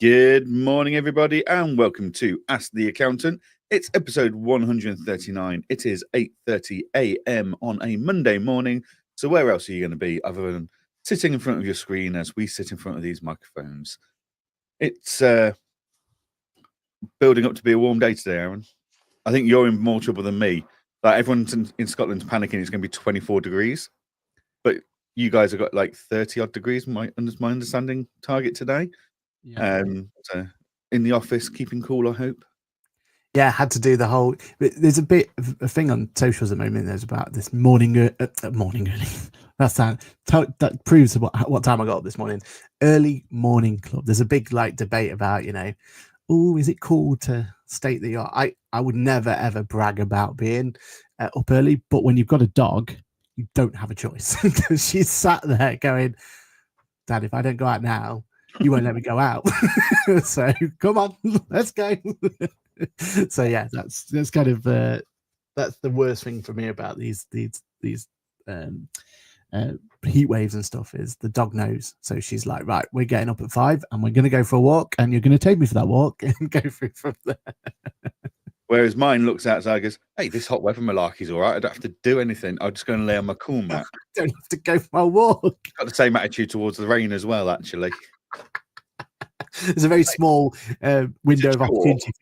Good morning, everybody, and welcome to Ask the Accountant. It's episode 139. It is 8:30 a.m. on a Monday morning. So where else are you going to be other than sitting in front of your screen as we sit in front of these microphones? It's building up to be a warm day today, Aaron. I think you're in more trouble than me. Like everyone's in Scotland's panicking it's going to be 24 degrees, but you guys have got like 30 odd degrees. My understanding target today. Yeah. So in the office, keeping cool, I hope. Yeah, I had to do the whole. There's a bit of a thing on socials at the moment. There's about this morning early. That proves what time I got up this morning. Early morning club. There's a big debate about is it cool to state that you're? I would never ever brag about being up early, but when you've got a dog, you don't have a choice because she's sat there going, "Dad, if I don't go out now, you won't let me go out." So come on, let's go. So yeah, that's kind of that's the worst thing for me about these heat waves and stuff is the dog knows. So she's like, right, we're getting up at 5 and we're going to go for a walk and you're going to take me for that walk and go through from there. Whereas mine looks outside and goes, hey, this hot weather malarkey's all right. I don't have to do anything. I'm just going to lay on my cool mat. I don't have to go for my walk. Got the same attitude towards the rain as well, actually. There's a very small window of opportunity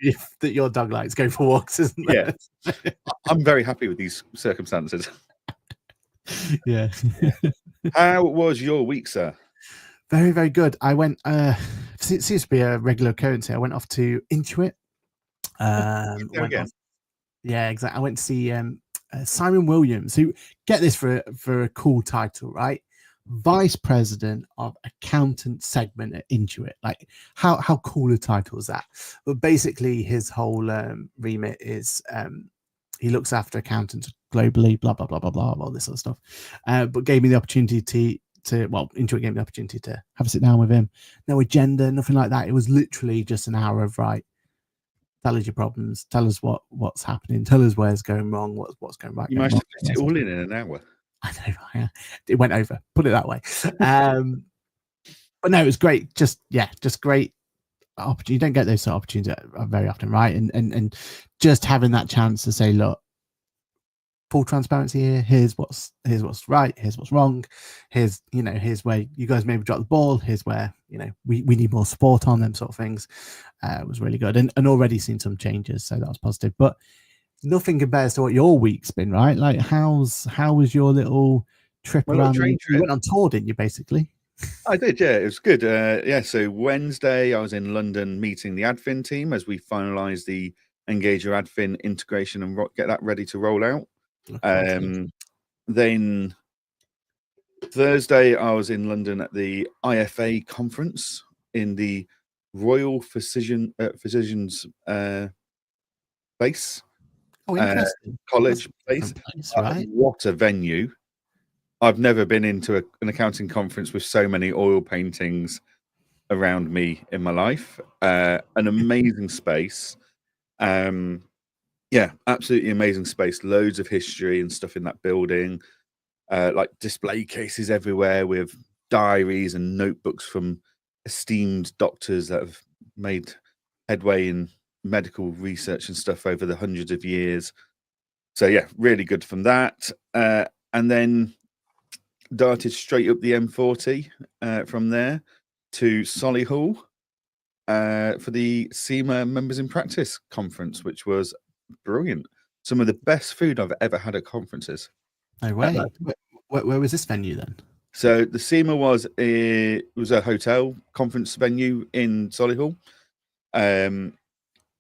that your dog likes go for walks, isn't there? Yeah. I'm very happy with these circumstances. Yeah. How was your week, sir? Very, very good. I went, it seems to be a regular occurrence here. I went off to Intuit. Yeah, exactly. I went to see Simon Williams, who, get this for a cool title, right? Vice President of Accountant Segment at Intuit. Like, how cool a title is that? But basically, his whole remit is he looks after accountants globally, blah blah blah blah blah, all this sort of stuff. But gave me the opportunity Intuit gave me the opportunity to have a sit down with him. No agenda, nothing like that. It was literally just an hour of tell us your problems, tell us what's happening, tell us where's going wrong, what's going right. You managed to fit it all in an hour. I know, it went over, put it that way. But no, it was great. Just great opportunity. You don't get those sort of opportunities very often, right? And just having that chance to say, look, full transparency here. Here's what's right. Here's what's wrong. Here's where you guys maybe dropped the ball. Here's where we need more support on them sort of things. It was really good, and already seen some changes, so that was positive. But nothing compares to what your week's been, right? Like, how was your little trip around? You went on tour, didn't you? Basically, I did. Yeah, it was good. So Wednesday I was in London meeting the admin team as we finalise the Engager admin integration and get that ready to roll out. Then Thursday I was in London at the IFA conference in the Royal Physicians base. College place. Right? What a venue. I've never been into an accounting conference with so many oil paintings around me in my life. An amazing space. Yeah, absolutely amazing space. Loads of history and stuff in that building. Like display cases everywhere with diaries and notebooks from esteemed doctors that have made headway in medical research and stuff over the hundreds of years. So yeah, really good from that. And then darted straight up the M40 from there to Solihull for the SEMA Members in Practice conference, which was brilliant. Some of the best food I've ever had at conferences. No way. Where was this venue then? So the SEMA was a hotel conference venue in Solihull.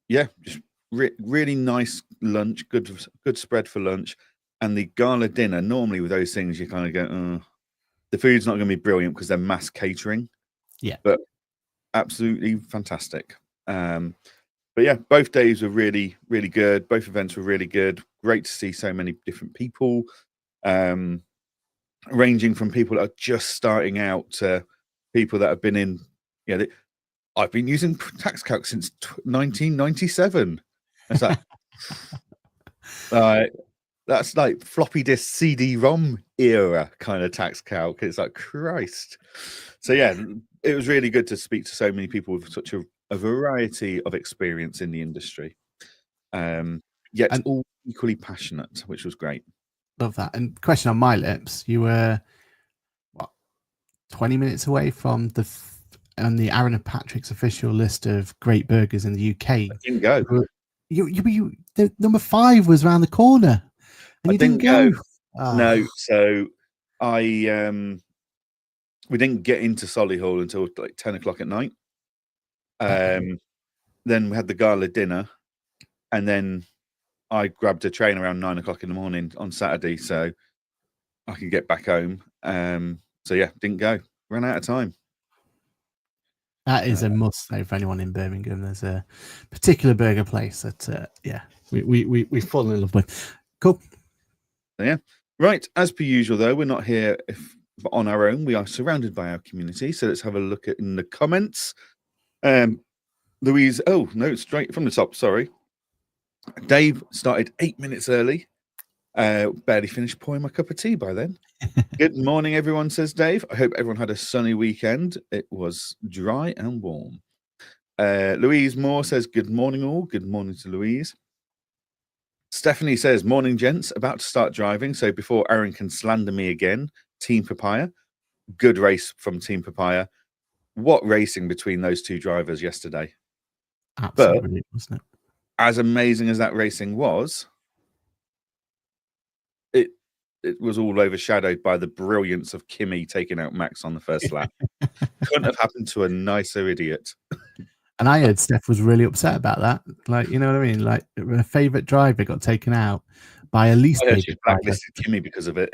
Yeah, just really nice lunch, good spread for lunch, and the gala dinner. Normally with those things, you kind of go, the food's not going to be brilliant because they're mass catering. Yeah, but absolutely fantastic. But yeah, both days were really, really good. Both events were really good. Great to see so many different people, ranging from people that are just starting out to people that have been in. I've been using tax calc since 1997. It's like, that's like floppy disk CD-ROM era kind of tax calc. It's like, Christ. So yeah, it was really good to speak to so many people with such a variety of experience in the industry, yet And- all equally passionate, which was great. Love that. And question on my lips, you were what, 20 minutes away from on the Aaron and Patrick's official list of great burgers in the UK. I didn't go. The number 5 was around the corner, and you didn't go. Oh. No, so we didn't get into Solihull until like 10 o'clock at night. Then we had the gala dinner, and then I grabbed a train around 9 o'clock in the morning on Saturday, so I could get back home. So yeah, didn't go. Ran out of time. That is a must though for anyone in Birmingham. There's a particular burger place that we fall in love with. Cool. Yeah. Right. As per usual, though, we're not here on our own. We are surrounded by our community. So let's have a look in the comments. Louise. Oh no, straight from the top. Sorry. Dave started 8 minutes early. Barely finished pouring my cup of tea by then. Good morning, everyone, says Dave. I hope everyone had a sunny weekend. It was dry and warm. Louise Moore says, good morning, all. Good morning to Louise. Stephanie says, morning, gents. About to start driving, so before Aaron can slander me again, Team Papaya. Good race from Team Papaya. What racing between those two drivers yesterday. Absolutely, wasn't it? As amazing as that racing was, it was all overshadowed by the brilliance of Kimi taking out Max on the first lap. Couldn't have happened to a nicer idiot. And I heard Steph was really upset about that. Like, you know what I mean? Like, her favourite driver got taken out by a least favourite blacklisted Kimi because of it.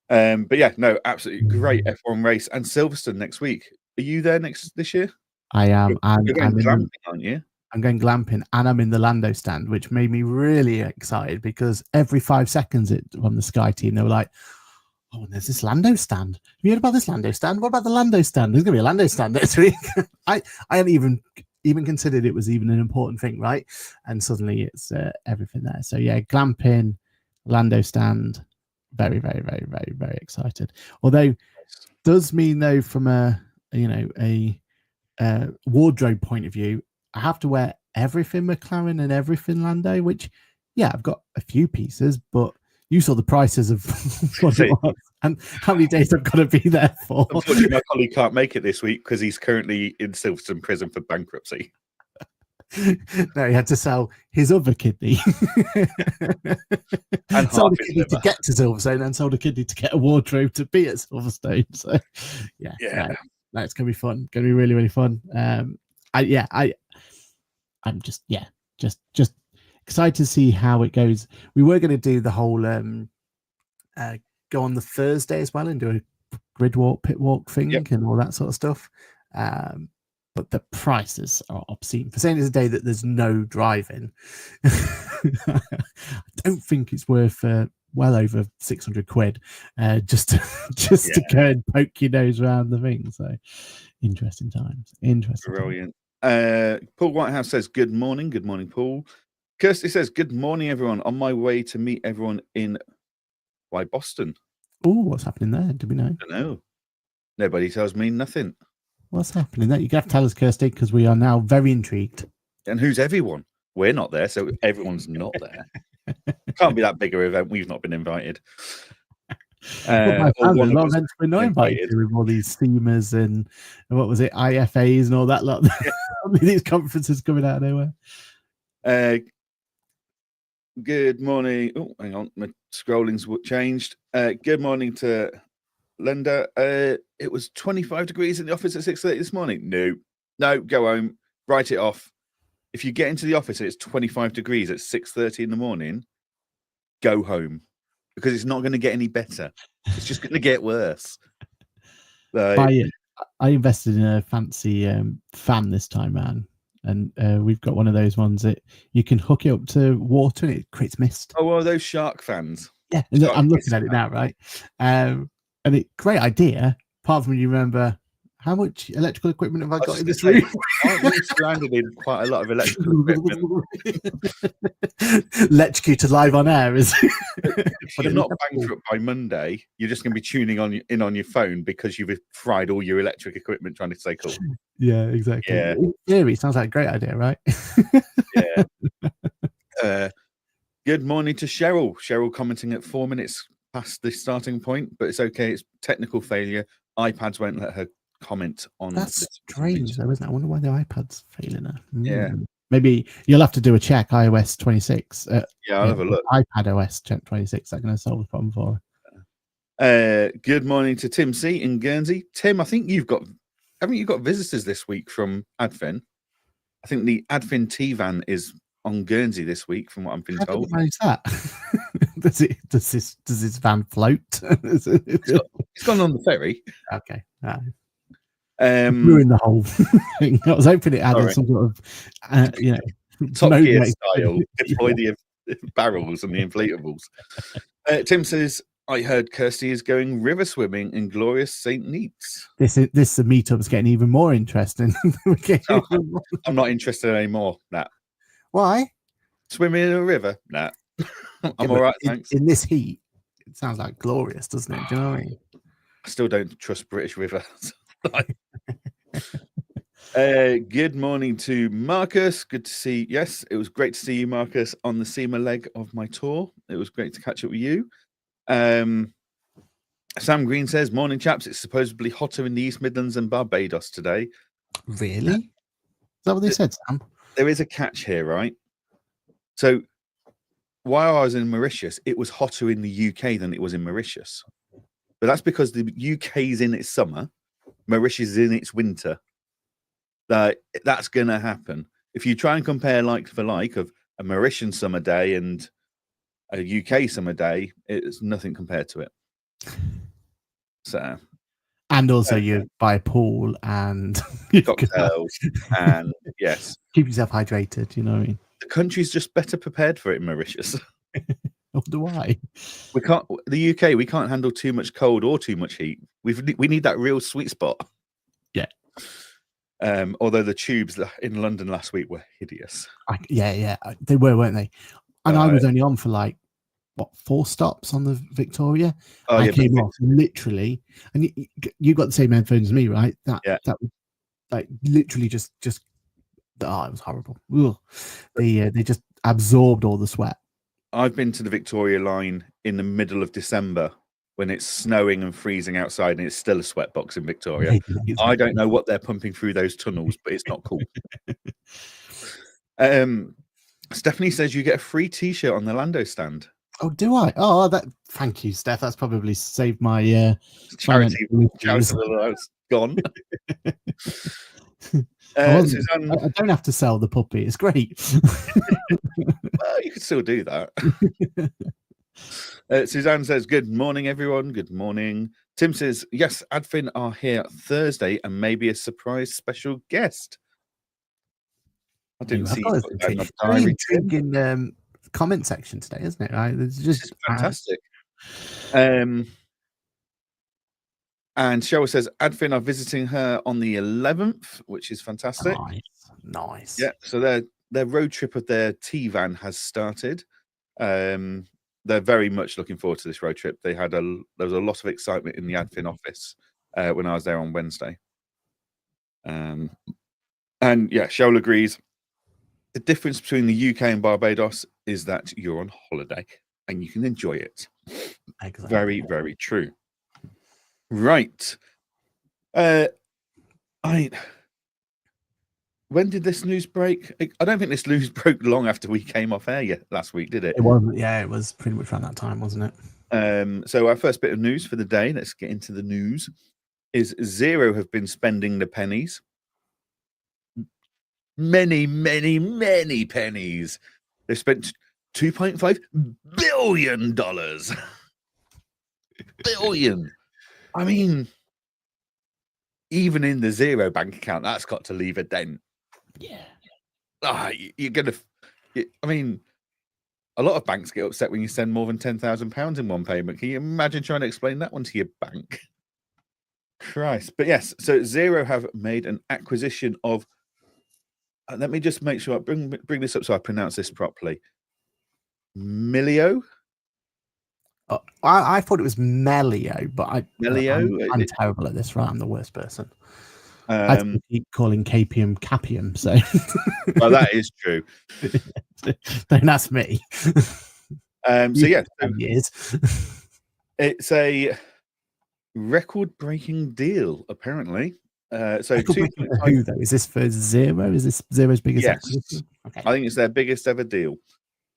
But yeah, no, absolutely great F1 race. And Silverstone next week. Are you there this year? I am. You're going glamping, aren't you? I'm going glamping, and I'm in the Lando stand, which made me really excited because every 5 seconds on the Sky team, they were like, oh, there's this Lando stand. Have you heard about this Lando stand? What about the Lando stand? There's going to be a Lando stand next week. I hadn't even considered it was even an important thing, right? And suddenly it's everything there. So yeah, glamping, Lando stand, very, very, very, very, very excited. Although does mean though from a wardrobe point of view, I have to wear everything McLaren and everything Lando, which, yeah, I've got a few pieces, but you saw the prices of what it was and how many days I've got to be there for. Unfortunately, my colleague can't make it this week because he's currently in Silverstone prison for bankruptcy. No, he had to sell his other kidney. And sold a kidney to get to Silverstone and sold a kidney to get a wardrobe to be at Silverstone. So, yeah. No, it's going to be fun. Going to be really, really fun. I'm just excited to see how it goes. We were going to do the whole go on the Thursday as well and do a grid walk, pit walk thing and all that sort of stuff. But the prices are obscene. For saying it's a day that there's no driving, I don't think it's worth well over 600 quid just to go and poke your nose around the thing. So interesting times. Brilliant. Paul Whitehouse says, good morning. Good morning, Paul. Kirsty says, good morning, everyone. On my way to meet everyone in Boston. Oh, what's happening there? Do we know? I don't know. Nobody tells me nothing. What's happening there? You have to tell us, Kirsty, because we are now very intrigued. And who's everyone? We're not there, so everyone's not there. Can't be that big an event. We've not been invited. A lot of events we're not invited to, with all these steamers and what was it, IFAs and all that lot. These conferences coming out of nowhere. Good morning. Oh, hang on, my scrolling's changed. Good morning to Linda. It was 25 degrees in the office at 6:30 this morning. No, go home. Write it off. If you get into the office and it's 25 degrees at 6:30 in the morning, go home. Because it's not going to get any better. It's just going to get worse. I invested in a fancy fan this time, man. And we've got one of those ones that you can hook it up to water and it creates mist. Oh, well, those shark fans. Yeah, I'm looking at it now, right? And great idea. Apart from you remember how much electrical equipment have I was got in just this gonna room? say, aren't you surrounded in quite a lot of electrical equipment? Electrocuted live on air is. If you're not bankrupt by Monday, you're just going to be tuning in on your phone because you've fried all your electric equipment trying to stay cool. Yeah, exactly. Yeah. In theory, sounds like a great idea, right? Yeah. Good morning to Cheryl. Cheryl commenting at 4 minutes past the starting point, but it's okay. It's technical failure. iPads won't let her comment on. That's strange, though, isn't it? I wonder why the iPad's failing her. Yeah. Maybe you'll have to do a check. iOS 26. Yeah, I'll have a look. iPad OS 26. That's going to solve the problem for her. Good morning to Tim C in Guernsey. Tim, I think haven't you got visitors this week from Adfin? I think the Adfin T van is on Guernsey this week, from what I've been How told. did you manage that? Does this van float? It's gone on the ferry. Okay. Ruin the whole thing. I was hoping it added some sort of, Top Gear style. Deploy the barrels and the inflatables. Tim says, I heard Kirsty is going river swimming in glorious St. Neots. This meetup's getting even more interesting. I'm not interested anymore. Nah. Why? Swimming in a river? Nah. I'm all right, thanks. In this heat, it sounds like glorious, doesn't it? Do you know what I mean? I still don't trust British rivers. Good morning to Marcus. Good to see. Yes, it was great to see you, Marcus, on the SEMA leg of my tour. It was great to catch up with you. Sam Green says, morning, chaps. It's supposedly hotter in the East Midlands and Barbados today. Really? Is that what they said, Sam? There is a catch here, right? So while I was in Mauritius, it was hotter in the UK than it was in Mauritius. But that's because the UK is in its summer, Mauritius is in its winter. That's going to happen. If you try and compare like for like of a Mauritian summer day and a UK summer day, it's nothing compared to it. So, and also you buy a pool and cocktails and yes, keep yourself hydrated. You know what I mean? The country's just better prepared for it in Mauritius. Why? We can't. The UK, we can't handle too much cold or too much heat. We need that real sweet spot. Yeah. Although the tubes in London last week were hideous. Yeah, they were, weren't they? And I was only on for like 4 stops on the Victoria. I came off literally, and you got the same headphones as me, right? That was like literally just it was horrible. Ugh. They just absorbed all the sweat. I've been to the Victoria line in the middle of December when it's snowing and freezing outside, and it's still a sweat box in Victoria. I don't know what they're pumping through those tunnels, but it's not cool. Stephanie says you get a free T-shirt on the Lando stand. Oh, do I? Oh, thank you, Steph. That's probably saved my charity allowance gone. Suzanne, I don't have to sell the puppy. It's great. Well, you could still do that. Suzanne says, good morning, everyone. Good morning. Tim says, yes, Adfin are here Thursday and maybe a surprise special guest. I didn't see very intriguing comment section today, isn't it? Right? It's just fantastic. And Cheryl says Adfin are visiting her on the 11th, which is fantastic. Nice. Yeah, so their road trip of their T van has started. They're very much looking forward to this road trip. There was a lot of excitement in the Adfin office when I was there on Wednesday. And yeah, Cheryl agrees. The difference between the UK and Barbados is that you're on holiday and you can enjoy it. Exactly. Very, very true. Right. When did this news break? I don't think this news broke long after we came off air last week, did it? It wasn't. Yeah, it was pretty much around that time, wasn't it? So our first bit of news for the day, let's get into the news, is Xero have been spending the pennies. Many, many, many pennies. They've spent $2.5 billion. Billion. I mean, even in the Xero bank account, that's got to leave a dent. Yeah. You're going to, I mean, a lot of banks get upset when you send more than £10,000 in one payment. Can you imagine trying to explain that one to your bank? Christ. But yes, so Xero have made an acquisition of. Let me just make sure I bring this up so I pronounce this properly. Milio. I thought it was Melio, but Melio. I'm terrible at this. Right, I'm the worst person. I keep calling Capium Capium. So, well, that is true. Don't ask me. So yeah, years. It's a record-breaking deal, apparently. So who though? Is this for Xero? Is this Xero's biggest acquisition? Okay. I think it's their biggest ever deal.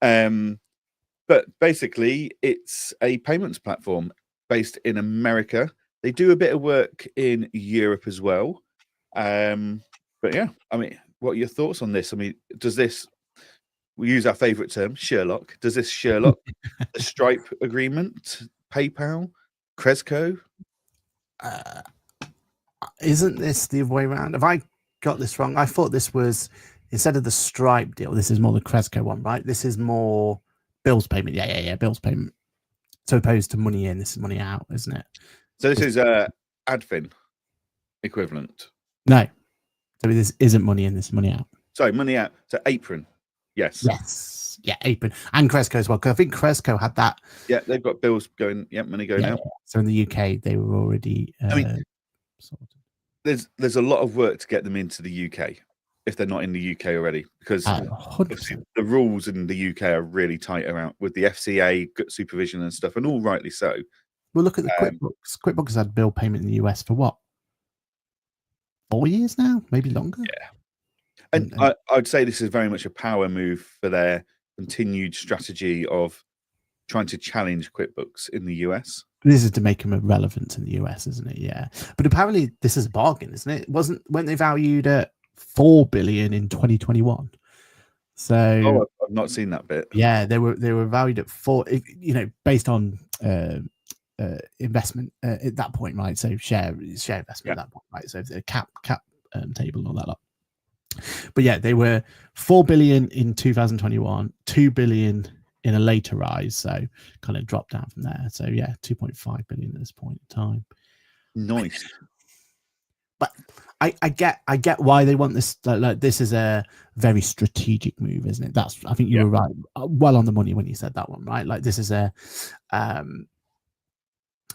But basically, it's a payments platform based in America. They do a bit of work in Europe as well. But yeah, I mean, what are your thoughts on this? I mean, does this, we use our favorite term, Sherlock. Does this Sherlock the Stripe agreement, PayPal, Cresco? Isn't this the other way around? Have I got this wrong? I thought this was, instead of the Stripe deal, this is more the Cresco one, right? This is more bills payment. Yeah. Bills payment. So opposed to money in, this is money out, isn't it? So this is adfin equivalent. No. So this isn't money in, this is money out. Sorry, money out. So Apron. Yes. Yeah, Apron. And Cresco as well. Because I think Cresco had that. Yeah, they've got bills going, money going out. Yeah. So in the UK, they were already sorted. There's a lot of work to get them into the UK if they're not in the UK already, because the rules in the UK are really tight around with the FCA supervision and stuff, and all rightly so. Well, look at the QuickBooks. QuickBooks has had bill payment in the US for what? 4 years now, maybe longer. Yeah, and I'd say this is very much a power move for their continued strategy of trying to challenge QuickBooks in the US. This is to make them relevant in the US, isn't it? Yeah, but apparently this is a bargain, isn't it? Weren't they valued at $4 billion in 2021? So I've not seen that bit. Yeah, they were valued at based on investment at that point, right? So share investment at that point, right? So the cap table and all that lot. But yeah, they were 4 billion in 2021, 2 billion in a later rise, so kind of dropped down from there. So yeah, 2.5 billion at this point in time. Nice. But I get why they want this. Like this is a very strategic move, isn't it? I think you were right, well on the money when you said that one, right? Like this is an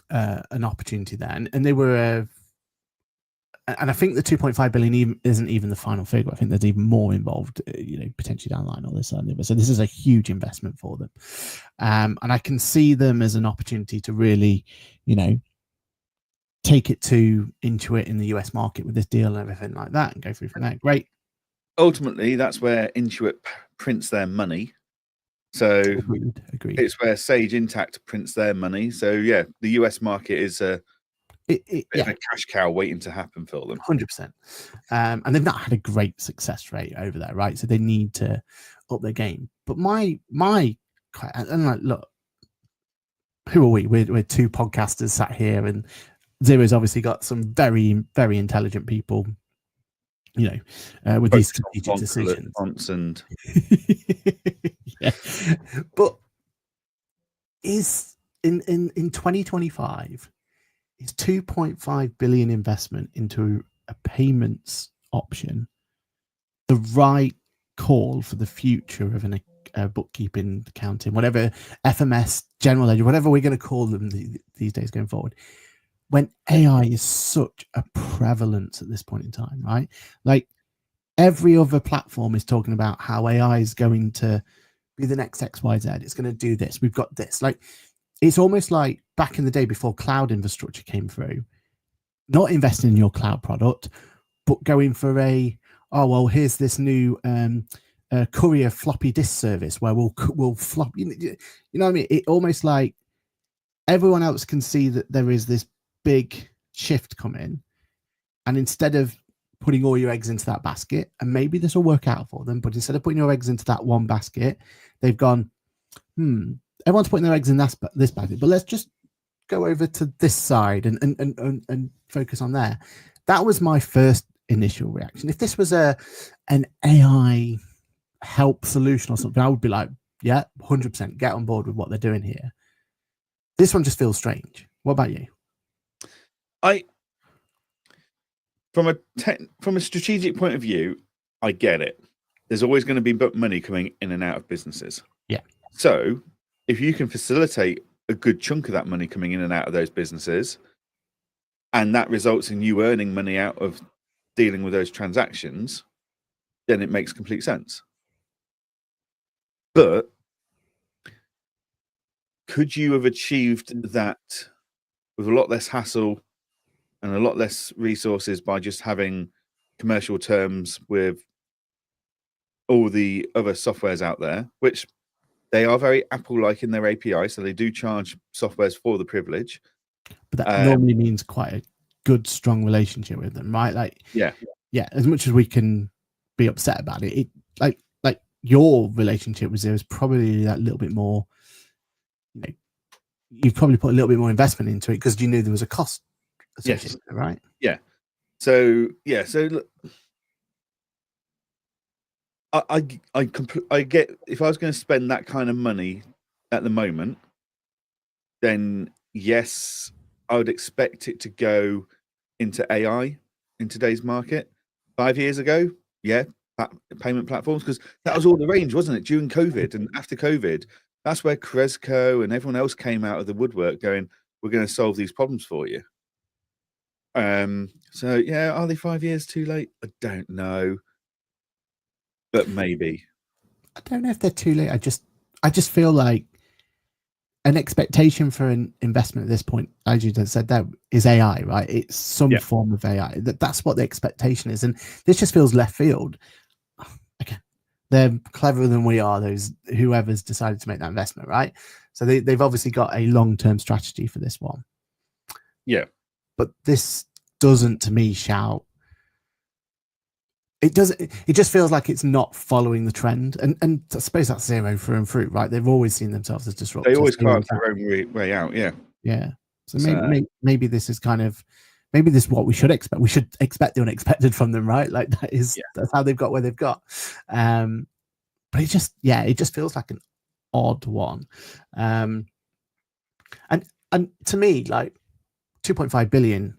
opportunity there, and they were. And I think the 2.5 billion isn't even the final figure. I think there's even more involved, potentially down the line, all this and the. So this is a huge investment for them, and I can see them as an opportunity to really, take it to Intuit in the US market with this deal and everything like that, and go through from there. Great. Ultimately, that's where Intuit prints their money. So agreed. It's where Sage Intacct prints their money. So yeah, the US market is a cash cow waiting to happen for them. 100%. And they've not had a great success rate over there, right? So they need to up their game. But look, who are we? We're two podcasters sat here, and Xero's obviously got some very, very intelligent people, with these strategic decisions. And yeah. But is in 2025, is 2.5 billion investment into a payments option the right call for the future of an bookkeeping, accounting, whatever, FMS, general ledger, whatever we're going to call them these days going forward, when AI is such a prevalence at this point in time, right? Like every other platform is talking about how AI is going to be the next XYZ. It's going to do this. We've got this. Like, it's almost like back in the day before cloud infrastructure came through, not investing in your cloud product, but going for here's this new courier floppy disk service where we'll flop. You know what I mean? It almost like everyone else can see that there is this big shift coming, and instead of putting all your eggs into that basket, and maybe this will work out for them, but instead of putting your eggs into that one basket, they've gone, everyone's putting their eggs in this basket, but let's just go over to this side and focus on there. That was my first initial reaction. If this was an AI help solution or something, I would be like, yeah, 100% get on board with what they're doing here. This one just feels strange. What about you? from a strategic point of view, I get it. There's always going to be money coming in and out of businesses. Yeah. So if you can facilitate a good chunk of that money coming in and out of those businesses, and that results in you earning money out of dealing with those transactions, then it makes complete sense. But could you have achieved that with a lot less hassle and a lot less resources by just having commercial terms with all the other softwares out there, which they are very Apple-like in their API, so they do charge softwares for the privilege. But that normally means quite a good, strong relationship with them, right? Like, yeah. As much as we can be upset about it, like your relationship with Zero is probably that little bit more. You know, you've probably put a little bit more investment into it because you knew there was a cost associated with it, right? Yeah. So look, I get, if I was going to spend that kind of money at the moment, then yes, I would expect it to go into AI in today's market. 5 years ago, payment platforms, because that was all the range, wasn't it? During COVID and after COVID, that's where Cresco and everyone else came out of the woodwork going, we're going to solve these problems for you. So yeah, are they 5 years too late? I don't know, but maybe. I don't know if they're too late. I just feel like an expectation for an investment at this point, as you just said, that is AI, right? It's some form of AI. That's what the expectation is, and this just feels left field. Okay, they're cleverer than we are. Those whoever's decided to make that investment, right? So they've obviously got a long-term strategy for this one. Yeah, but this doesn't, to me, shout. It does. It just feels like it's not following the trend, and I suppose that's Zero through and through, right? They've always seen themselves as disruptors. They always carve their own way out. Yeah. Yeah. So maybe this is kind of, maybe this is what we should expect. We should expect the unexpected from them, right? Like that's how they've got where they've got. But it just feels like an odd one. And to me, like 2.5 billion,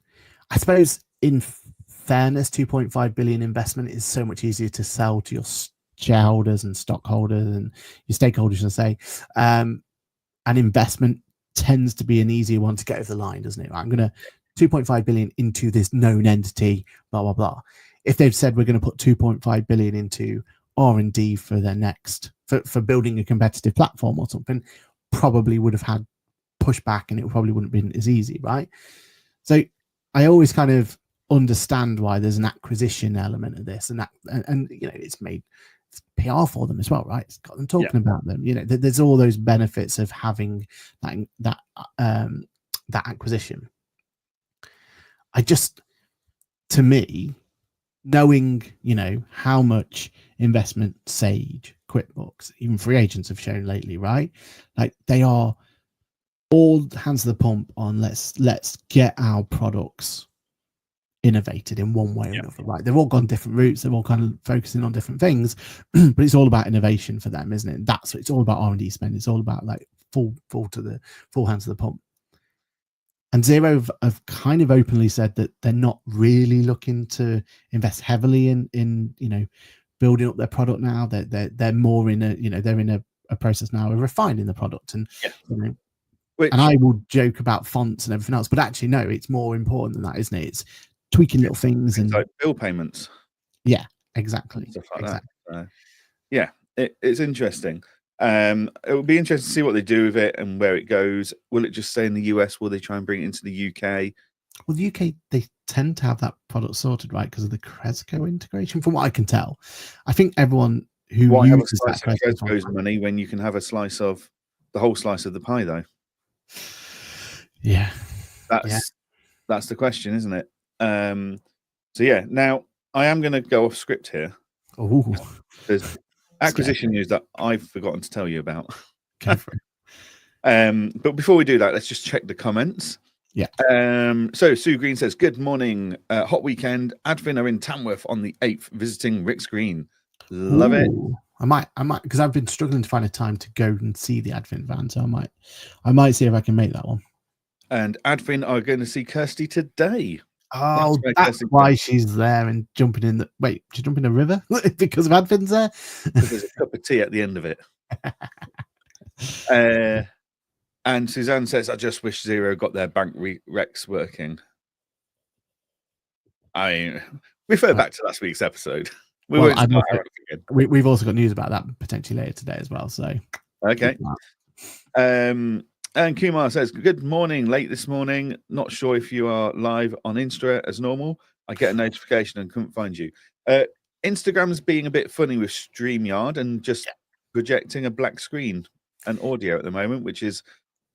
I suppose in fairness, 2.5 billion investment is so much easier to sell to your shareholders and stockholders and your stakeholders, should I say. An investment tends to be an easier one to get over the line, doesn't it? I'm going to 2.5 billion into this known entity, blah, blah, blah. If they've said we're going to put 2.5 billion into R&D for their next, for building a competitive platform or something, probably would have had pushback and it probably wouldn't have been as easy, right? So I always kind of understand why there's an acquisition element of this, and you know, it's PR for them as well, right? It's got them talking about them. You know, there's all those benefits of having that acquisition. To me, knowing, you know, how much investment Sage, QuickBooks, even free agents have shown lately, right? Like they are all hands to the pump on let's get our products innovated in one way or another, right? They've all gone different routes, they're all kind of focusing on different things, but it's all about innovation for them, isn't it? That's what it's all about. R&D spend, it's all about like full hands to the pump. And Zero have kind of openly said that they're not really looking to invest heavily in you know, building up their product now. They're more in a, you know, they're in a process now of refining the product, and you know, and I will joke about fonts and everything else, but actually no, it's more important than that, isn't it? It's tweaking little things and like bill payments. Yeah, exactly. Stuff like that. It's interesting. It will be interesting to see what they do with it and where it goes. Will it just stay in the US? Will they try and bring it into the UK? Well, the UK, they tend to have that product sorted, right, because of the Cresco integration, from what I can tell. I think everyone who uses that Cresco's money when you can have a slice of the whole slice of the pie, though. Yeah, that's the question, isn't it? So yeah, now I am going to go off script here. Oh, there's acquisition news that I've forgotten to tell you about. Go for it. But before we do that, let's just check the comments. Yeah. So Sue Green says, "Good morning, hot weekend. Advin are in Tamworth on the 8th, visiting Rick's Green. Love it. I might, because I've been struggling to find a time to go and see the Advent van, so I might see if I can make that one. And Advin are going to see Kirsty today. Oh, that's why she's there and jumping in the. Wait, she's jumping in the river because of Advin's there. There's a cup of tea at the end of it. And Suzanne says, "I just wish Xero got their bank recs working." I mean, refer back to last week's episode. We've also got news about that potentially later today as well. So okay. And Kumar says, "Good morning. Late this morning. Not sure if you are live on Insta as normal. I get a notification and couldn't find you. Instagram's being a bit funny with StreamYard and just projecting a black screen and audio at the moment, which is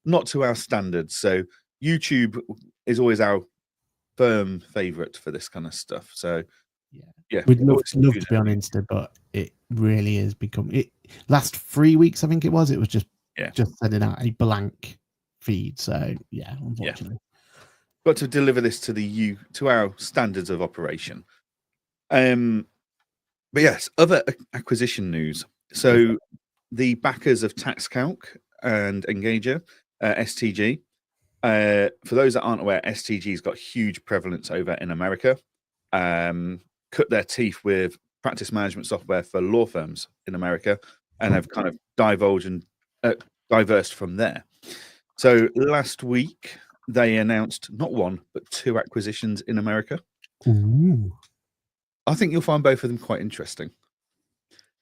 not to our standards. So YouTube is always our firm favorite for this kind of stuff. So yeah, we'd love to be on Insta, but it really has become it. Last 3 weeks, I think it was just sending out a blank feed. So yeah, unfortunately, got to deliver this to our standards of operation. But yes, other acquisition news. So the backers of TaxCalc and Engager, STG. For those that aren't aware, STG's got huge prevalence over in America. Cut their teeth with practice management software for law firms in America, and have kind of diversed from there. So last week they announced not one but 2 acquisitions in America. Ooh. I think you'll find both of them quite interesting.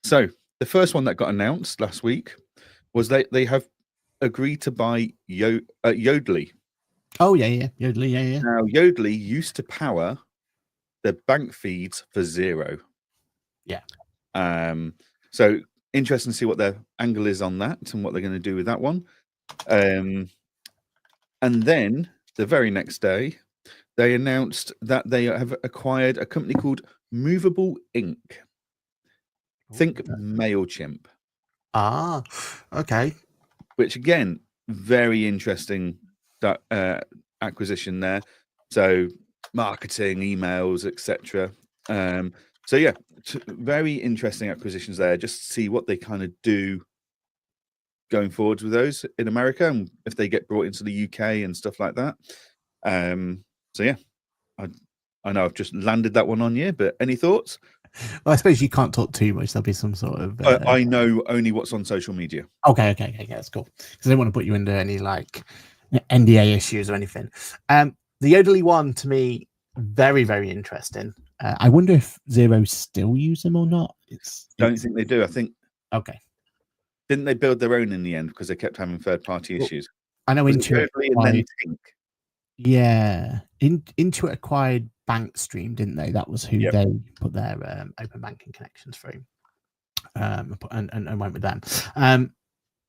So the first one that got announced last week was they have agreed to buy Yodlee. Oh yeah, Yodlee, yeah. Now Yodlee used to power the bank feeds for Xero. Yeah. So interesting to see what their angle is on that and what they're going to do with that one. And then the very next day, they announced that they have acquired a company called Movable Ink. Think MailChimp. Ah, okay. Which again, very interesting acquisition there. So marketing, emails, etc. So yeah, very interesting acquisitions there. Just to see what they kind of do going forwards with those in America, and if they get brought into the UK and stuff like that. So yeah, I know I've just landed that one on you, but any thoughts? Well, I suppose you can't talk too much. There'll be some sort of. I know only what's on social media. Okay, that's cool. Because I don't want to put you into any like NDA issues or anything. The Yodlee one to me, very, very interesting. I wonder if Xero still use them or not. Don't think they do. I think. Okay. Didn't they build their own in the end because they kept having third-party issues? I know Intuit. And then Tink. Yeah, Intuit acquired BankStream, didn't they? That was who they put their open banking connections through, and went with them.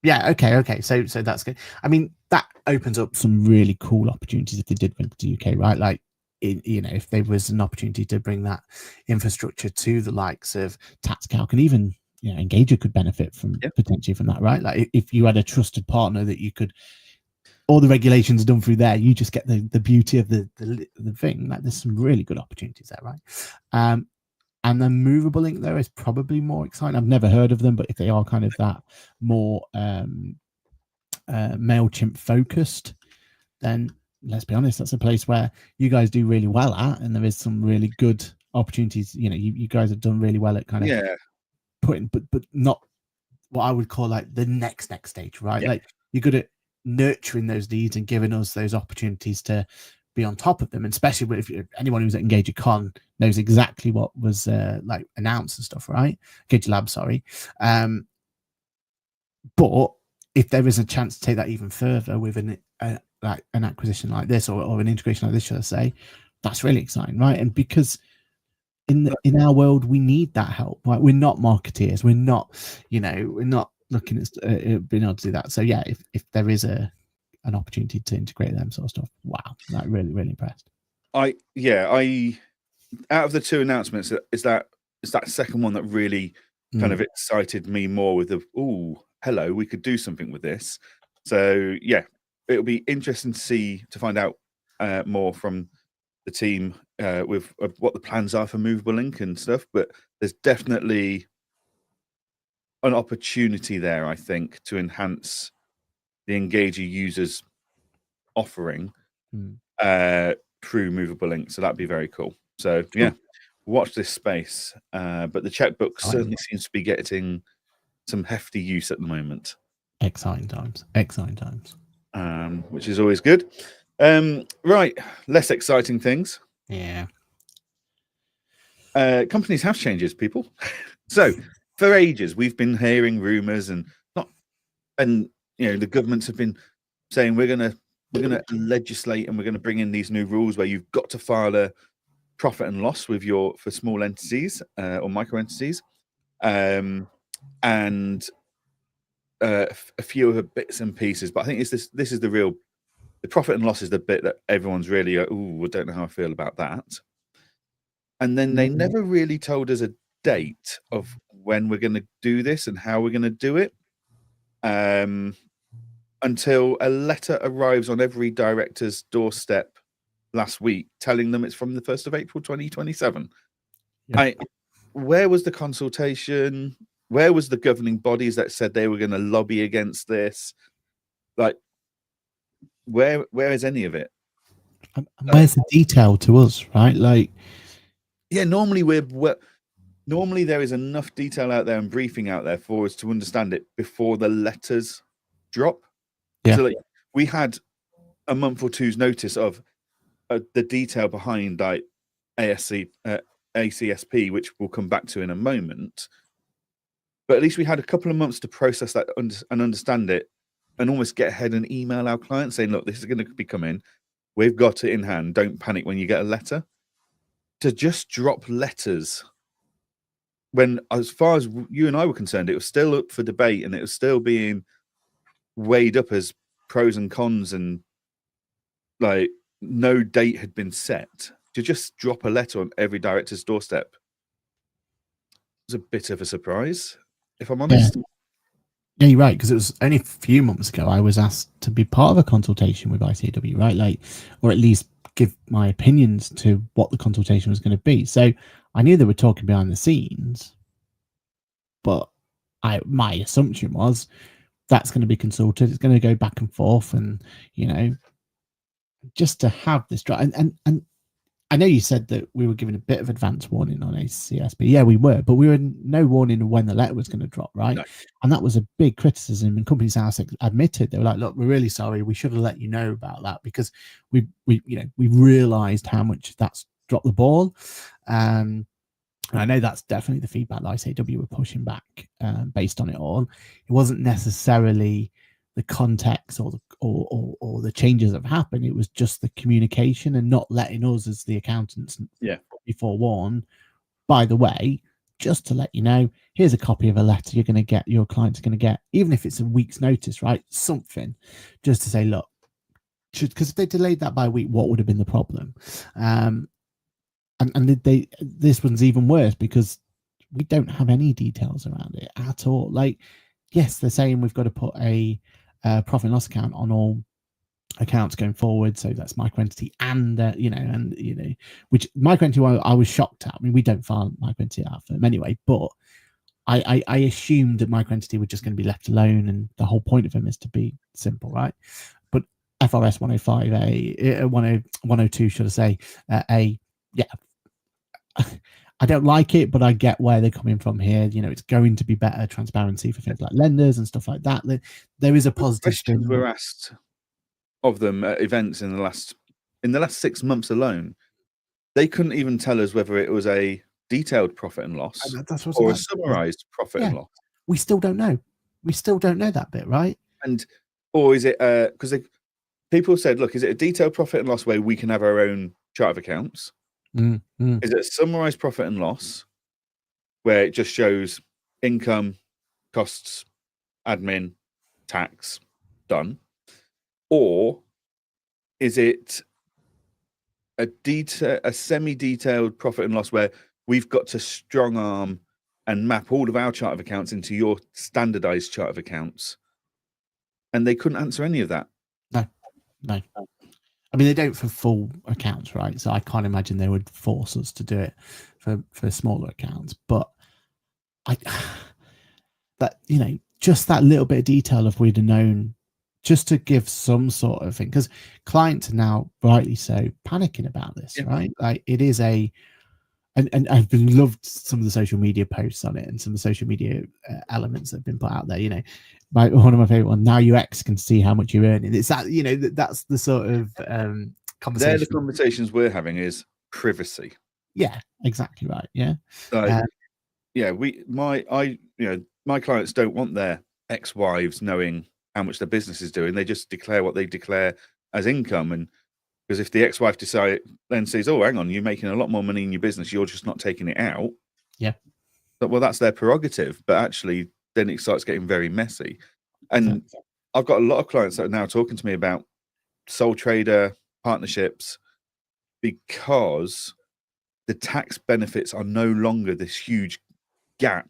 Yeah, okay. So that's good. I mean, that opens up some really cool opportunities if they did bring to UK, right? Like, if there was an opportunity to bring that infrastructure to the likes of TaxCalc, and even Engager could benefit from potentially from that, right? Like, if you had a trusted partner that you could. All the regulations are done through there. You just get the beauty of the thing. Like, there's some really good opportunities there, right? And then Movable Ink there is probably more exciting. I've never heard of them, but if they are kind of that more MailChimp focused, then let's be honest, that's a place where you guys do really well at, and there is some really good opportunities. You guys have done really well at kind of putting, but not what I would call like the next stage, right? Like, you're good at nurturing those leads and giving us those opportunities to be on top of them, and especially if anyone who's at Engager Con knows exactly what was like announced and stuff, right? Engager Lab, sorry. But if there is a chance to take that even further with an acquisition like this, or an integration like this, should I say, that's really exciting, right? And because in our world, we need that help, right? We're not marketeers, we're not looking at being able to do that. So yeah, if there is an opportunity to integrate them sort of stuff, wow, that really impressed. I out of the 2 announcements, is that second one that really kind of excited me more with hello, we could do something with this. So yeah, it'll be interesting to find out more from the team with what the plans are for Movable Ink and stuff, but there's definitely an opportunity there, I think, to enhance the Engager users offering through movable ink. So that'd be very cool. So yeah, watch this space. But the checkbook certainly seems to be getting some hefty use at the moment. Exciting times. Exciting times. Which is always good. Right, less exciting things. Yeah. Companies have changes, people. So for ages we've been hearing rumors and the governments have been saying we're gonna legislate and we're gonna bring in these new rules where you've got to file a profit and loss for small entities or micro entities, and a few other bits and pieces. But I think this is the profit and loss is the bit that everyone's really I don't know how I feel about that. And then they never really told us a date of when we're going to do this and how we're going to do it, until a letter arrives on every director's doorstep last week telling them it's from the 1st of April 2027. Yep. Where was the consultation? Where was the governing bodies that said they were going to lobby against this? Like, where is any of it? And where's the detail to us, right? Like, yeah, normally normally there is enough detail out there and briefing out there for us to understand it before the letters drop. Yeah. So like, we had a month or two's notice of the detail behind like ACSP, which we'll come back to in a moment. But at least we had a couple of months to process that and understand it, and almost get ahead and email our clients saying, look, this is going to be coming. We've got it in hand. Don't panic when you get a letter. To just drop letters when, as far as you and I were concerned, it was still up for debate and it was still being weighed up as pros and cons, and like no date had been set. To just drop a letter on every director's doorstep was a bit of a surprise, if I'm honest. Yeah, you're right, because it was only a few months ago I was asked to be part of a consultation with ICAW, right? Like, or at least give my opinions to what the consultation was going to be. So I knew they were talking behind the scenes, but my assumption was that's going to be consulted. It's going to go back and forth, and just to have this draft. And I know you said that we were given a bit of advance warning on ACSP. Yeah, we were, but we were no warning of when the letter was going to drop, right? No. And that was a big criticism. And Companies House admitted, they were like, "Look, we're really sorry. We should have let you know about that because we realised how much that's dropped the ball." And I know that's definitely the feedback that ICAW were pushing back based on it all. It wasn't necessarily the context or the changes that have happened. It was just the communication and not letting us as the accountants be forewarned. By the way, just to let you know, here's a copy of a letter you're going to get, your client's going to get, even if it's a week's notice, right? Something just to say, look, because if they delayed that by a week, what would have been the problem? And this one's even worse because we don't have any details around it at all. Like, yes, they're saying we've got to put a profit and loss account on all accounts going forward, so that's microentity and which microentity I was shocked at. I mean, we don't file microentity out for them anyway, but I assumed that microentity were just going to be left alone, and the whole point of them is to be simple, right? But FRS 105 102, should I say, I don't like it, but I get where they're coming from here. It's going to be better transparency for things like lenders and stuff like that. There is a positive. Questions were asked of them at events in the last 6 months alone. They couldn't even tell us whether it was a detailed profit and loss or a summarized profit and loss. We still don't know. We still don't know that bit, right? Or is it because people said, look, is it a detailed profit and loss where we can have our own chart of accounts? Is it a summarized profit and loss where it just shows income, costs, admin, tax, done? Or is it a semi-detailed profit and loss where we've got to strong arm and map all of our chart of accounts into your standardized chart of accounts? And they couldn't answer any of that. No. I mean, they don't for full accounts, right? So I can't imagine they would force us to do it for smaller accounts. But just that little bit of detail, if we'd have known just to give some sort of thing, because clients are now rightly so panicking about this, right? Like it is and I've been loved some of the social media posts on it and some of the social media elements that have been put out there. One of my favorite ones. Now your ex can see how much you're earning. It's that that's the sort of conversation. They're the conversations we're having is privacy. Yeah, exactly right. Yeah, my clients don't want their ex-wives knowing how much their business is doing. They just declare what they declare as income, and because if the ex-wife then says, "Oh, hang on, you're making a lot more money in your business, you're just not taking it out." Yeah. But, well, that's their prerogative. But actually, then it starts getting very messy. And I've got a lot of clients that are now talking to me about sole trader partnerships because the tax benefits are no longer this huge gap.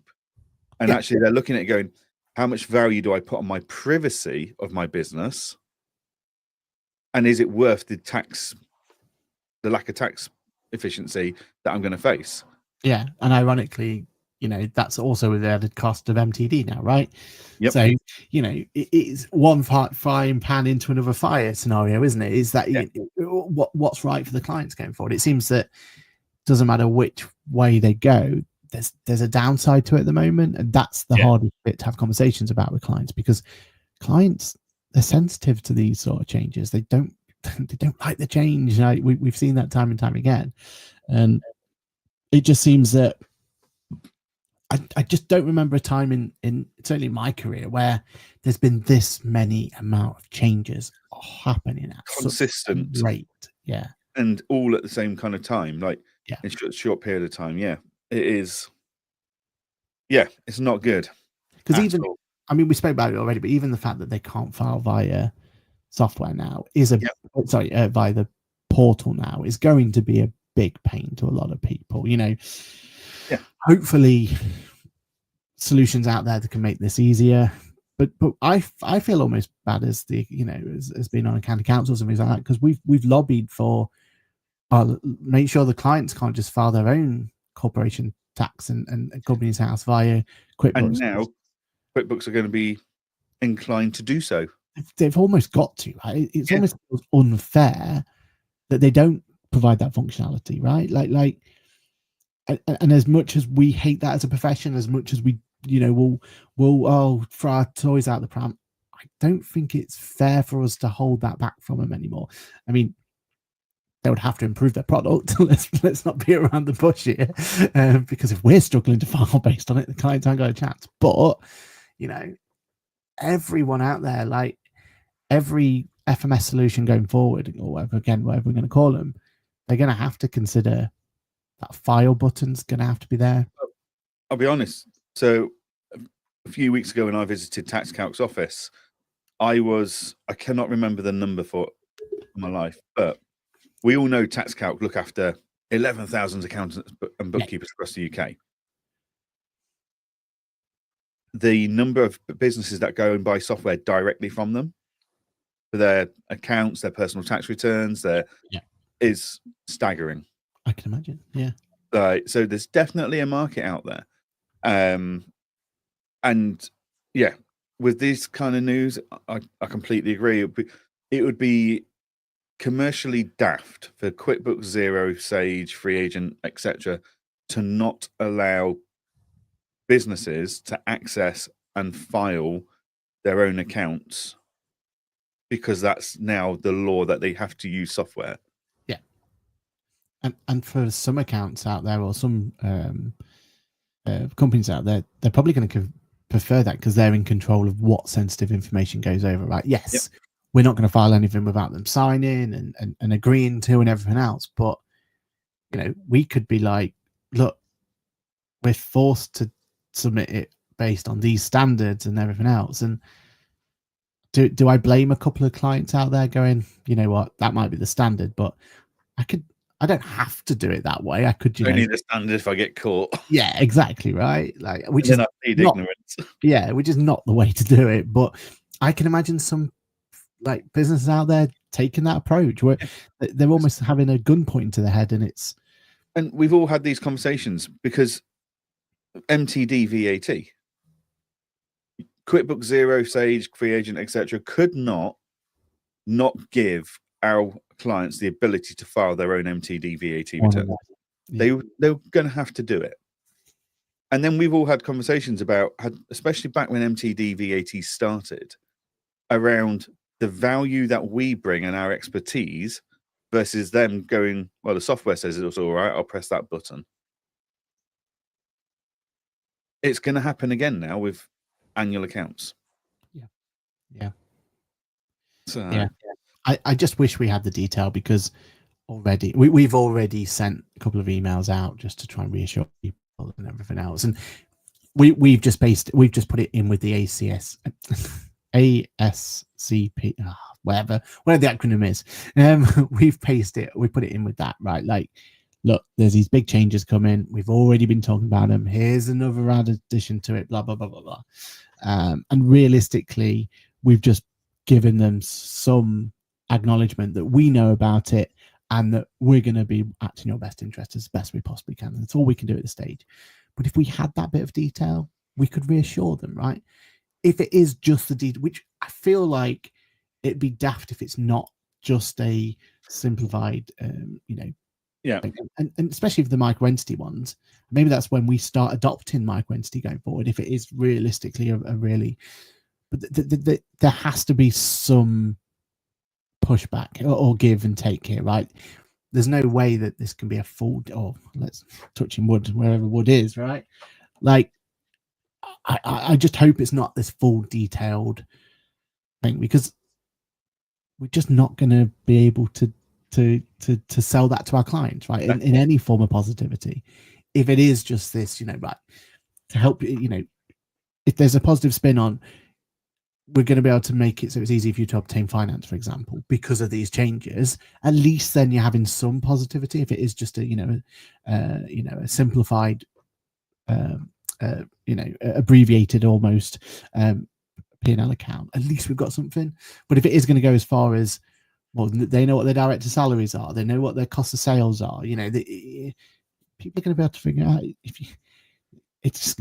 And actually, they're looking at it going, how much value do I put on my privacy of my business? And is it worth the lack of tax efficiency that I'm going to face? Yeah. And ironically, that's also with the added cost of MTD now, right? Yep. So, it's one frying pan into another fire scenario, isn't it? Is that what's right for the clients going forward? It seems that doesn't matter which way they go, there's a downside to it at the moment, and that's the hardest bit to have conversations about with clients, because clients, they're sensitive to these sort of changes. They don't like the change. We've seen that time and time again, and it just seems that I just don't remember a time in certainly my career where there's been this many amount of changes happening at consistent rate. And all at the same kind of time, like in a short period of time. It is. It's not good. Because we spoke about it already, but even the fact that they can't file via software now is via the portal now is going to be a big pain to a lot of people. Hopefully solutions out there that can make this easier, but I feel almost bad as as being on a county councils and things like that, because we've lobbied for make sure the clients can't just file their own corporation tax and company's house via QuickBooks. And now QuickBooks are going to be inclined to do so. They've almost got to, right? It's almost unfair that they don't provide that functionality, right? Like, and as much as we hate that as a profession, as much as we, we'll throw our toys out the pram, I don't think it's fair for us to hold that back from them anymore. I mean, they would have to improve their product. Let's not be around the bush here, because if we're struggling to file based on it, the clients aren't got a chance. But everyone out there, like every FMS solution going forward, or whatever we're going to call them, they're going to have to consider that file button's going to have to be there. I'll be honest. So a few weeks ago when I visited TaxCalc's office, I cannot remember the number for my life, but we all know TaxCalc look after 11,000 accountants and bookkeepers across the UK. The number of businesses that go and buy software directly from them for their accounts, their personal tax returns, is staggering. I can imagine. Yeah. So there's definitely a market out there. And with this kind of news, I completely agree. It would be commercially daft for QuickBooks Zero, Sage, Free Agent, etc., to not allow businesses to access and file their own accounts, because that's now the law that they have to use software. Yeah. And for some accounts out there, or some companies out there, they're probably going to prefer that because they're in control of what sensitive information goes over, right? Yes, we're not going to file anything without them signing and agreeing to and everything else. But, we could be like, look, we're forced to submit it based on these standards and everything else. And do I blame a couple of clients out there going, you know what, that might be the standard, but I don't have to do it that way. I could, only the standard if I get caught. Yeah, exactly, right. Like, which is ignorance. Yeah, which is not the way to do it. But I can imagine some like businesses out there taking that approach where they're almost having a gun pointed to their head, and we've all had these conversations because MTD VAT. QuickBooks Zero, Sage, Free Agent, etc., could not give our clients the ability to file their own MTD VAT return. They were going to have to do it. And then we've all had conversations about, especially back when MTD VAT started, around the value that we bring and our expertise versus them going, well, the software says it's all right, I'll press that button. It's going to happen again now with annual accounts. Yeah. So yeah. I just wish we had the detail, because already we've already sent a couple of emails out just to try and reassure people and everything else, and we've just put it in with the ASCP, whatever the acronym is. We put it in with that, right? Like, look, there's these big changes coming, we've already been talking about them, here's another addition to it, blah blah blah blah blah. And realistically, we've just given them some acknowledgement that we know about it and that we're going to be acting in your best interest as best we possibly can. That's all we can do at this stage. But if we had that bit of detail, we could reassure them, right? If it is just the detail, which I feel like it'd be daft if it's not just a simplified, yeah, thing. And especially for the micro entity ones, maybe that's when we start adopting micro entity going forward. If it is realistically a really, but there has to be some pushback or give and take here, right? There's no way that this can be a full, or let's touching wood wherever wood is, right? Like, I just hope it's not this full detailed thing, because we're just not going to be able to sell that to our clients, right? In any form of positivity. If it is just this, right, to help, if there's a positive spin on, we're going to be able to make it so it's easy for you to obtain finance, for example, because of these changes. At least then you're having some positivity. If it is just a a simplified, abbreviated almost P&L account, at least we've got something. But if it is going to go as far as, well, they know what their director salaries are, they know what their cost of sales are, people are going to be able to figure out. It's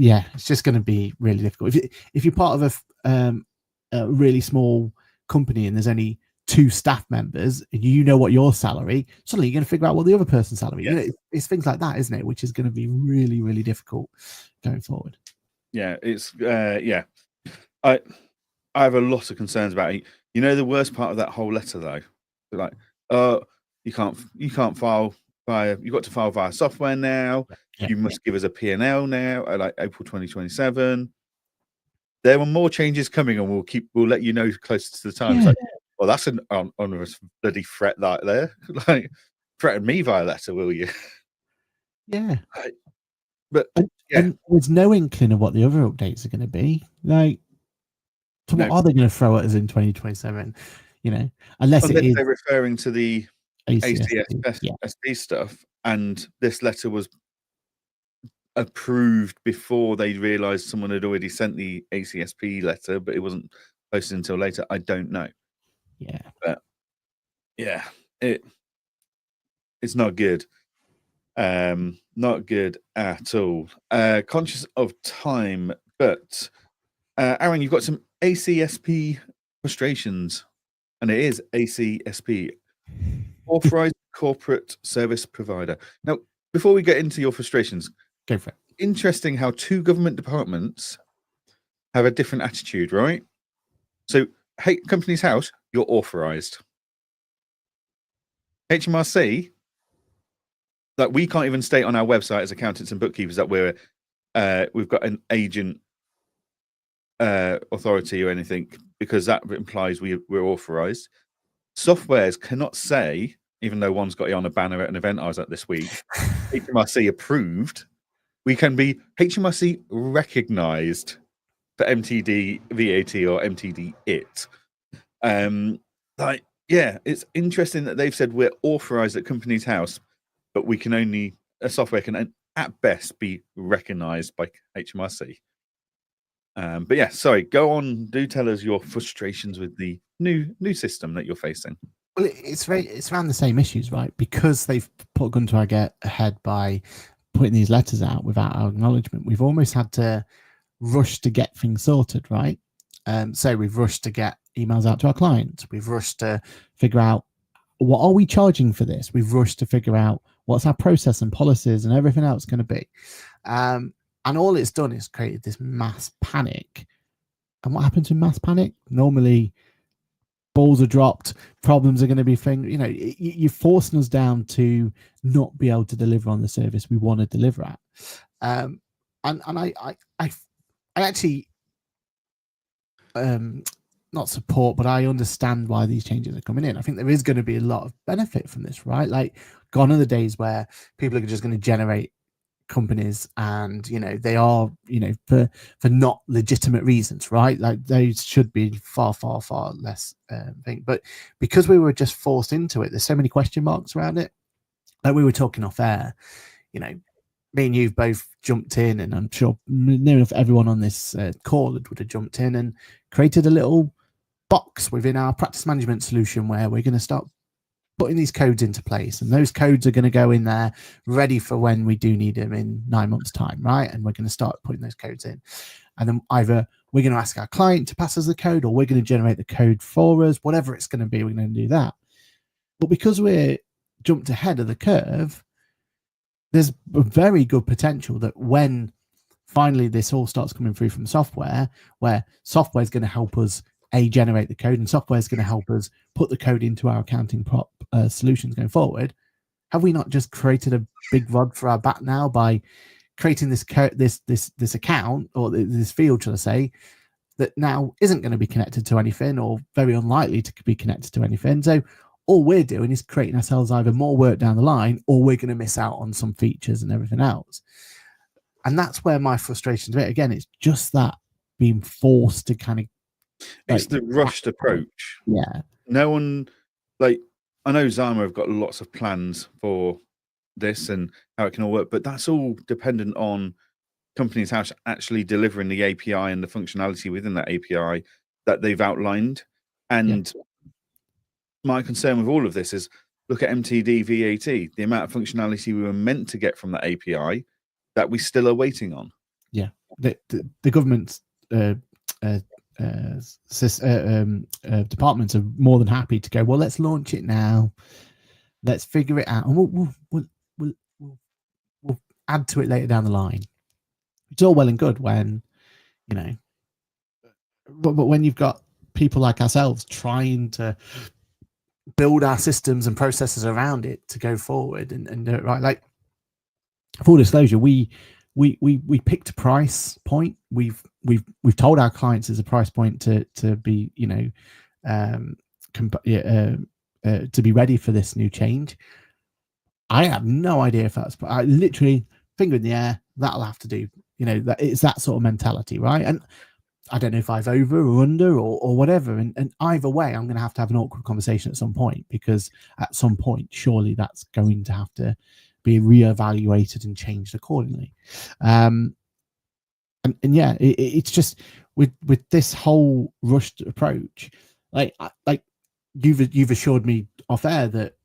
just going to be really difficult. If you're part of a really small company and there's only 2 staff members and you know what your salary, suddenly you're going to figure out what the other person's salary is. It's things like that, isn't it, which is going to be really, really difficult going forward. It's I have a lot of concerns about it. The worst part of that whole letter, though, like, you can't file via, you've got to file via software now. You must give us a P&L now, like April 2027. There were more changes coming, and we'll let you know closer to the time. It's like, well, that's an onerous bloody threat right there. Like, threaten me via letter, will you? Yeah. But and there's no inkling of what the other updates are going to be. Like, so what are they going to throw at us in 2027? Unless they're referring to the ACSP stuff, and this letter was approved before they realized someone had already sent the ACSP letter, but it wasn't posted until later. I don't know. But it's not good. Not good at all. Conscious of time, but Aaron, you've got some ACSP frustrations, and it is ACSP, Authorized Corporate Service Provider. Now, before we get into your frustrations, go for it. Interesting how 2 government departments have a different attitude, right? So, hey, Companies House, you're authorized. HMRC, that we can't even state on our website as accountants and bookkeepers that we've got an agent authority or anything, because that implies we're authorized. Softwares cannot say, even though one's got it on a banner at an event I was at this week, HMRC approved. We can be HMRC recognized for MTD VAT or MTD IT. It's interesting that they've said we're authorized at Companies House, but we can only, a software can at best be recognized by HMRC. But yeah, sorry, go on. Do tell us your frustrations with the new system that you're facing. Well, it's around the same issues, right? Because they've put a gun to our head by putting these letters out without our acknowledgement. We've almost had to rush to get things sorted, right? So we've rushed to get emails out to our clients. We've rushed to figure out what are we charging for this. We've rushed to figure out what's our process and policies and everything else going to be. And all it's done is created this mass panic. And what happens in mass panic? Normally, balls are dropped, problems are going to be you're forcing us down to not be able to deliver on the service we want to deliver at. And I actually not support, but I understand why these changes are coming in. I think there is going to be a lot of benefit from this, right? Like, gone are the days where people are just going to generate companies and they are for not legitimate reasons, right? Like, those should be far less thing. But because we were just forced into it, there's so many question marks around it. Like we were talking off air, me and you've both jumped in, and I'm sure near enough everyone on this call would have jumped in and created a little box within our practice management solution where we're going to start putting these codes into place, and those codes are going to go in there ready for when we do need them in 9 months' time, right? And we're going to start putting those codes in, and then either we're going to ask our client to pass us the code, or we're going to generate the code for us. Whatever it's going to be, we're going to do that. But because we're jumped ahead of the curve, there's a very good potential that when finally this all starts coming through from software, where software is going to help us generate the code, and software is going to help us put the code into our accounting solutions going forward, have we not just created a big rod for our back now by creating this this account, or this field, should I say, that now isn't going to be connected to anything, or very unlikely to be connected to anything? So all we're doing is creating ourselves either more work down the line, or we're going to miss out on some features and everything else. And that's where my frustration's with it. Again, it's just that being forced to kind of, it's the rushed approach. Yeah. No one, I know Zama have got lots of plans for this and how it can all work, but that's all dependent on companies actually delivering the API and the functionality within that API that they've outlined. And my concern with all of this is, look at MTD VAT, the amount of functionality we were meant to get from that API that we still are waiting on. Yeah, the government's departments are more than happy to go, well, let's launch it now, let's figure it out, and we'll add to it later down the line. It's all well and good when but when you've got people like ourselves trying to build our systems and processes around it to go forward and do it right. Like, full disclosure, we picked a price point. We've told our clients there's a price point to be to be ready for this new change. I have no idea if that's, I literally finger in the air, that'll have to do. That it's that sort of mentality, right? And I don't know if I've over or under or whatever. And either way, I'm going to have an awkward conversation at some point, because at some point, surely that's going to have to be reevaluated and changed accordingly. And yeah, it's just with this whole rushed approach, like you've assured me off air that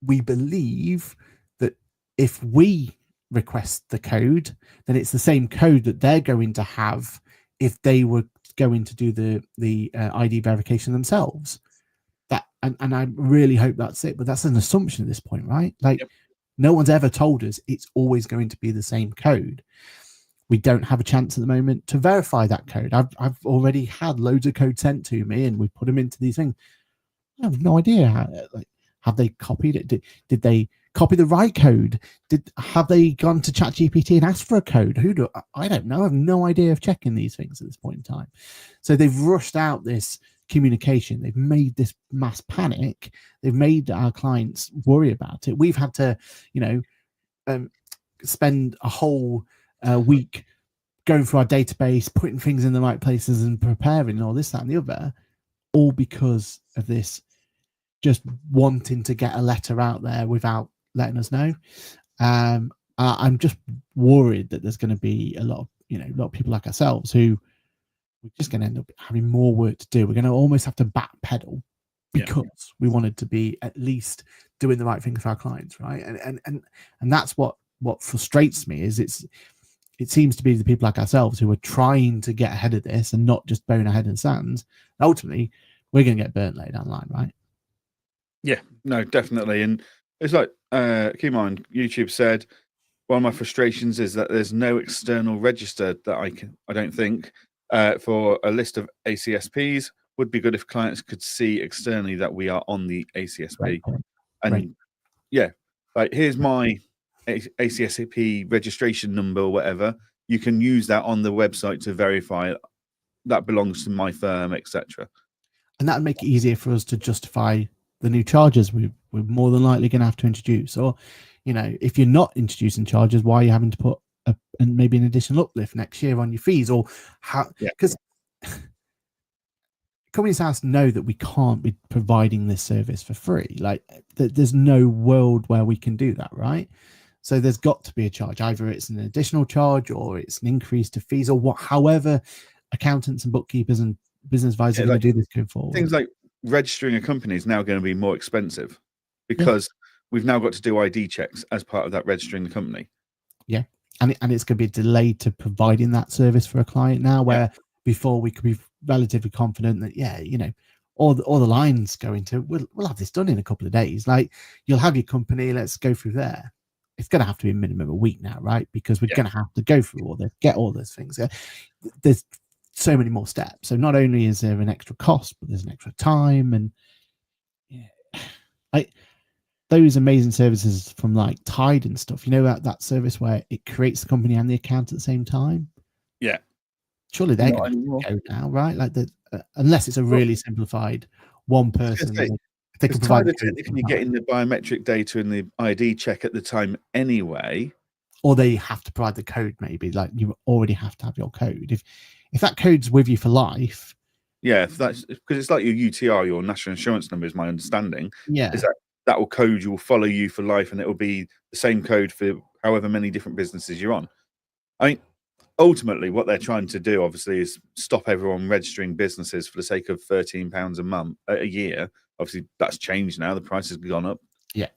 we believe that if we request the code, then it's the same code that they're going to have if they were going to do the ID verification themselves. That and I really hope that's it, but that's an assumption at this point, right? Like, no one's ever told us it's always going to be the same code. We don't have a chance at the moment to verify that code. I've already had loads of code sent to me, and we put them into these things. I have no idea how, have they copied it? Did they copy the right code? Have they gone to ChatGPT and asked for a code? I don't know. I have no idea of checking these things at this point in time. So they've rushed out this communication. They've made this mass panic. They've made our clients worry about it. We've had to, spend a whole week going through our database, putting things in the right places and preparing all this, that, and the other, all because of this just wanting to get a letter out there without letting us know. I'm just worried that there's going to be a lot of people like ourselves who we're just going to end up having more work to do. We're going to almost have to backpedal because we wanted to be at least doing the right thing for our clients, right? And that's what frustrates me is it seems to be the people like ourselves who are trying to get ahead of this and not just burying our head in the sand. Ultimately, we're going to get burnt later down the line, right? Yeah, no, definitely. And it's like, keep in mind, YouTube said, one of my frustrations is that there's no external register that I don't think, for a list of ACSPs. Would be good if clients could see externally that we are on the ACSP. And yeah, like here's my ACSP registration number or whatever. You can use that on the website to verify that belongs to my firm, etc. And that would make it easier for us to justify the new charges we're more than likely going to have to introduce. Or, you know, if you're not introducing charges, why are you having to put and maybe an additional uplift next year on your fees? Or how? Because companies house know that we can't be providing this service for free. Like there's no world where we can do that, right? So there's got to be a charge. Either it's an additional charge or it's an increase to fees or what. However, accountants and bookkeepers and business advisors are going to do this going forward. Things like registering a company is now going to be more expensive because we've now got to do ID checks as part of that registering the company. Yeah, and it's going to be delayed to providing that service for a client now, where before we could be relatively confident that you know, all the lines going to we'll have this done in a couple of days. Like you'll have your company, let's go through there. It's going to have to be a minimum of a week now, right? Because we're going to have to go through get all those things. There's so many more steps. So not only is there an extra cost, but there's an extra time, and those amazing services from like Tide and stuff. You know that service where it creates the company and the account at the same time. Yeah, surely they're going to go now, right? Like unless it's a really simplified one person. They can provide technically getting the biometric data in the ID check at the time anyway. Or they have to provide the code, maybe. Like you already have to have your code. If that code's with you for life. Yeah, if that's because it's like your UTR, your national insurance number, is my understanding. Yeah. Is that will code you will follow you for life, and it will be the same code for however many different businesses you're on. I mean, ultimately, what they're trying to do, obviously, is stop everyone registering businesses for the sake of £13 a year. Obviously, that's changed now. The price has gone up. Yeah.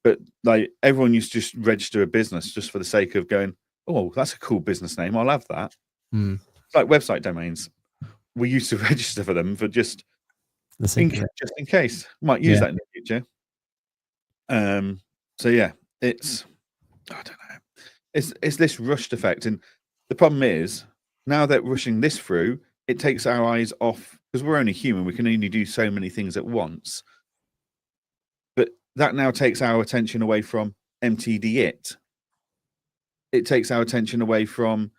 But like everyone used to just register a business just for the sake of going, oh, that's a cool business name. I'll have that. Mm. It's like website domains. We used to register for them for just in case. Might use that in the future. So yeah, it's I don't know. It's this rushed effect, and the problem is now that rushing this through, it takes our eyes off because we're only human. We can only do so many things at once. But that now takes our attention away from MTD. It takes our attention away from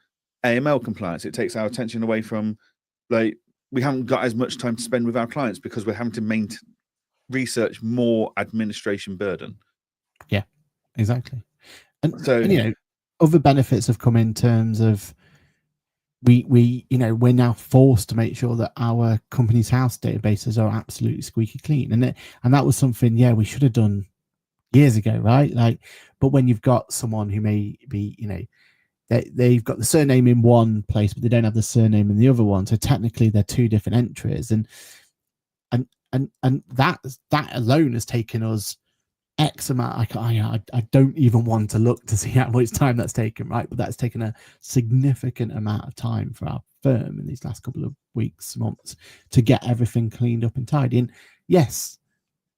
AML compliance. It takes our attention away from like we haven't got as much time to spend with our clients because we're having to research more administration burden. Yeah, exactly. And so, and, you know, other benefits have come in terms of we you know, we're now forced to make sure that our company's house databases are absolutely squeaky clean, and that was something we should have done years ago, right? Like, but when you've got someone who may be, you know, they've got the surname in one place but they don't have the surname in the other one, so technically they're two different entries, and that alone has taken us X amount. I don't even want to look to see how much time that's taken, right? But that's taken a significant amount of time for our firm in these last couple of weeks, months, to get everything cleaned up and tidy. And yes,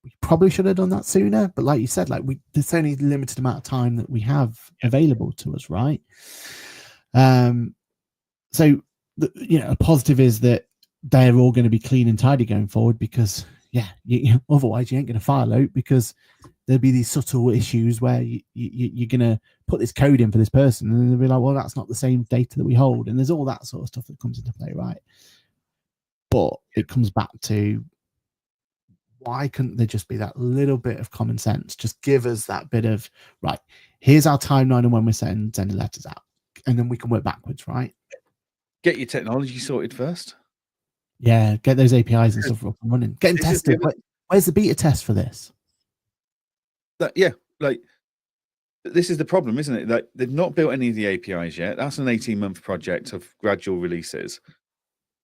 we probably should have done that sooner, but like you said, like there's only a limited amount of time that we have available to us, right? So you know, a positive is that they're all going to be clean and tidy going forward, because otherwise you ain't going to file out, because there'll be these subtle issues where you're going to put this code in for this person and they'll be like, well, that's not the same data that we hold, and there's all that sort of stuff that comes into play, right? But it comes back to, why couldn't there just be that little bit of common sense? Just give us that bit of, right, here's our timeline and when we're sending letters out, and then we can work backwards, right? Get your technology sorted first. Yeah, get those APIs and stuff up and running. Get them tested. Where's the beta test for this? Like this is the problem, isn't it? Like they've not built any of the APIs yet. That's an 18-month project of gradual releases.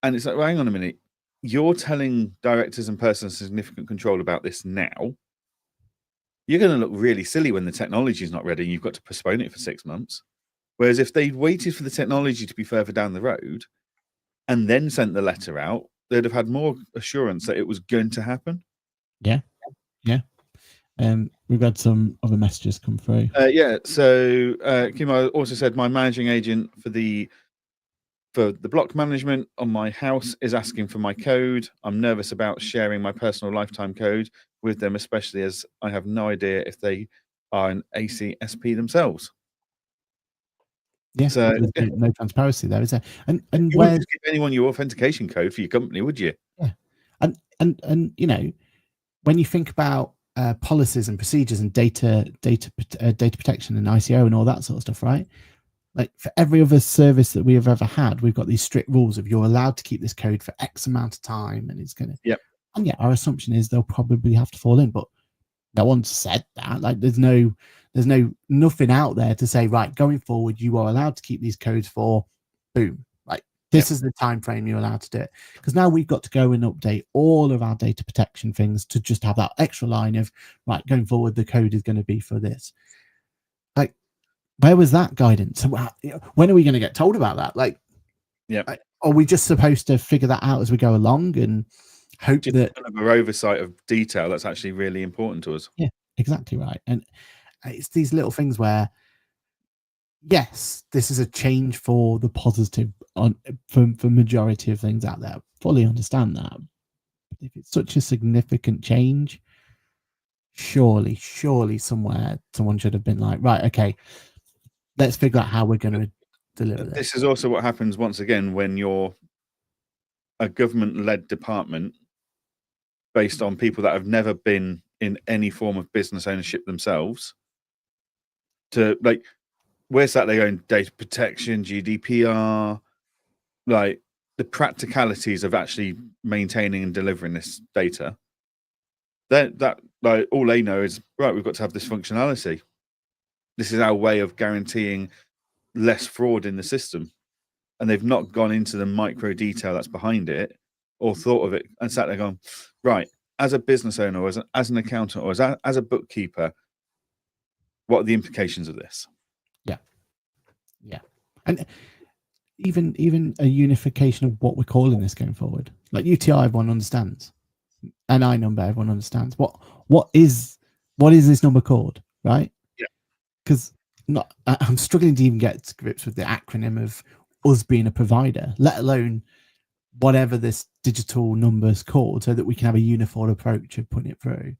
And it's like, well, hang on a minute. You're telling directors and persons of significant control about this now. You're going to look really silly when the technology is not ready and you've got to postpone it for 6 months. Whereas if they'd waited for the technology to be further down the road and then sent the letter out, they'd have had more assurance that it was going to happen. Yeah. We've had some other messages come through. So Kim also said my managing agent for the block management on my house is asking for my code. I'm nervous about sharing my personal lifetime code with them, especially as I have no idea if they are an ACSP themselves. Yeah, so there's no transparency there, is there? And you wouldn't just give anyone your authentication code for your company, would you? Yeah, and you know, when you think about policies and procedures and data protection and ICO and all that sort of stuff, right? Like for every other service that we have ever had, we've got these strict rules of you're allowed to keep this code for X amount of time, and it's going to. Yep. And yeah, our assumption is they'll probably have to fall in, but no one said that. Like there's nothing out there to say, right, going forward, you are allowed to keep these codes for boom. Like this is the time frame you're allowed to do it. Because now we've got to go and update all of our data protection things to just have that extra line of, right, going forward, the code is going to be for this. Like, where was that guidance? When are we going to get told about that? Like, are we just supposed to figure that out as we go along and hope just that kind of an oversight of detail that's actually really important to us? Yeah, exactly right. And it's these little things where, yes, this is a change for the positive for majority of things out there. Fully understand that. But if it's such a significant change, surely somewhere someone should have been like, right, okay, let's figure out how we're going to deliver this. This is also what happens once again when you're a government-led department based on people that have never been in any form of business ownership themselves. To like, where's that? They're going data protection, GDPR, like the practicalities of actually maintaining and delivering this data. That like all they know is, right, we've got to have this functionality. This is our way of guaranteeing less fraud in the system. And they've not gone into the micro detail that's behind it or thought of it and sat there going, right, as a business owner or as an accountant or as a bookkeeper, what are the implications of this? Yeah. And even a unification of what we're calling this going forward. Like UTI, everyone understands. NI number, everyone understands. What is this number called, right? Yeah. Because I'm struggling to even get to grips with the acronym of us being a provider, let alone whatever this digital number is called, so that we can have a uniform approach of putting it through.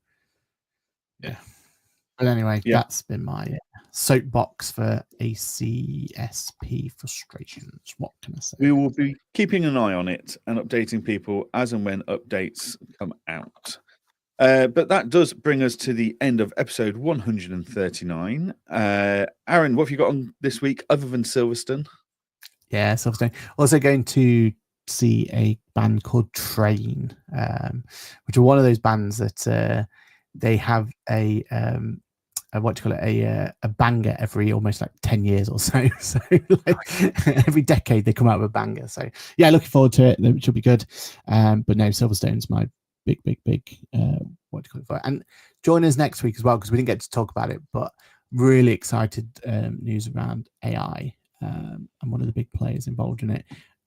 Yeah. But anyway, that's been my soapbox for ACSP frustrations. What can I say? We will be keeping an eye on it and updating people as and when updates come out. But that does bring us to the end of episode 139. Aaron, what have you got on this week other than Silverstone? Yeah, Silverstone. Also going to see a band called Train, which are one of those bands that they have a banger every almost like 10 years or so. So like, every decade they come out with a banger. So yeah, looking forward to it. It should be good. But no, Silverstone's my big and join us next week as well, because we didn't get to talk about it, but really excited news around AI. I'm one of the big players involved in it,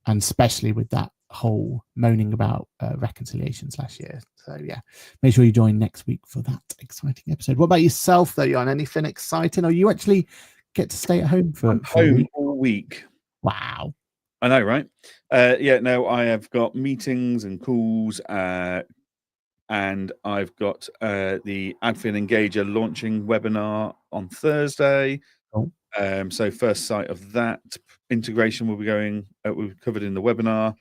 and especially with that whole moaning about reconciliations last year. So yeah, make sure you join next week for that exciting episode. What about yourself though, Johann? Anything exciting, or you actually get to stay at home for a week? All week? Wow, I know, right? I have got meetings and calls, and I've got the Adfin Engager launching webinar on Thursday. Cool. So first sight of that integration will be going. We've covered in the webinar.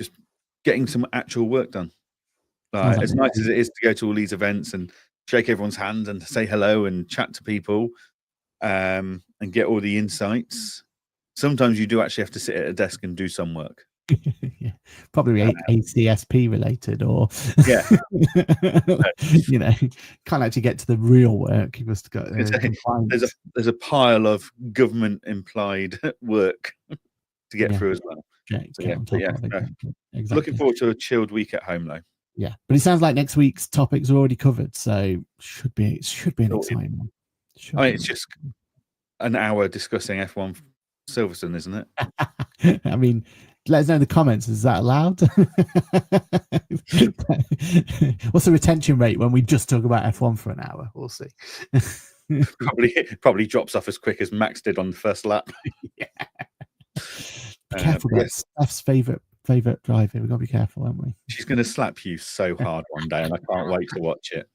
Just getting some actual work done. As nice as it is to go to all these events and shake everyone's hand and say hello and chat to people, and get all the insights, sometimes you do actually have to sit at a desk and do some work. Yeah, probably ACSP related, or can't actually get to the real work. You must got there's a pile of government implied work to get through as well. Exactly. Looking forward to a chilled week at home though. Yeah, but it sounds like next week's topics are already covered, so should be an exciting one. I mean, it's just an hour discussing F1 Silverstone, isn't it? I mean, let us know in the comments. Is that allowed? What's the retention rate when we just talk about F1 for an hour? We'll see. probably drops off as quick as Max did on the first lap. Yeah. Be careful. That's Steph's favourite driver. We've got to be careful, haven't we? She's going to slap you so hard one day, and I can't wait to watch it.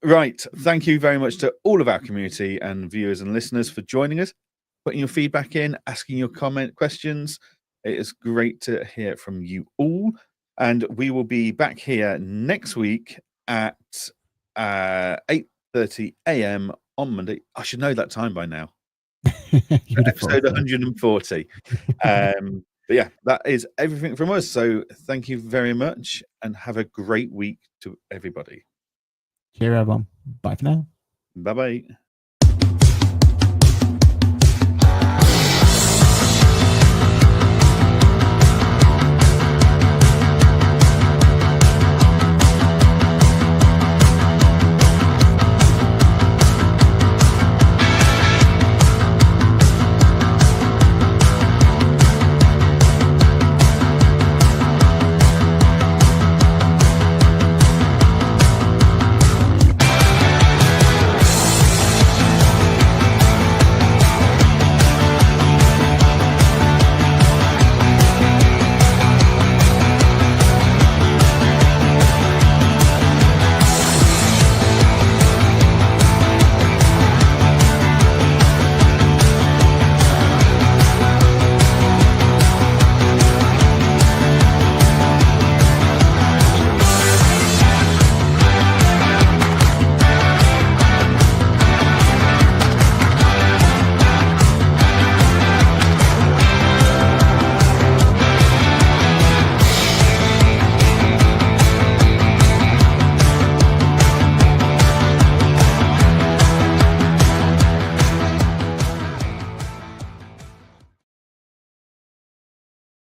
Right. Thank you very much to all of our community and viewers and listeners for joining us, putting your feedback in, asking your questions. It is great to hear from you all. And we will be back here next week at 8:30 a.m. on Monday. I should know that time by now. Episode 140. But yeah, that is everything from us. So thank you very much and have a great week to everybody. Cheerio, everyone. Bye for now. Bye-bye.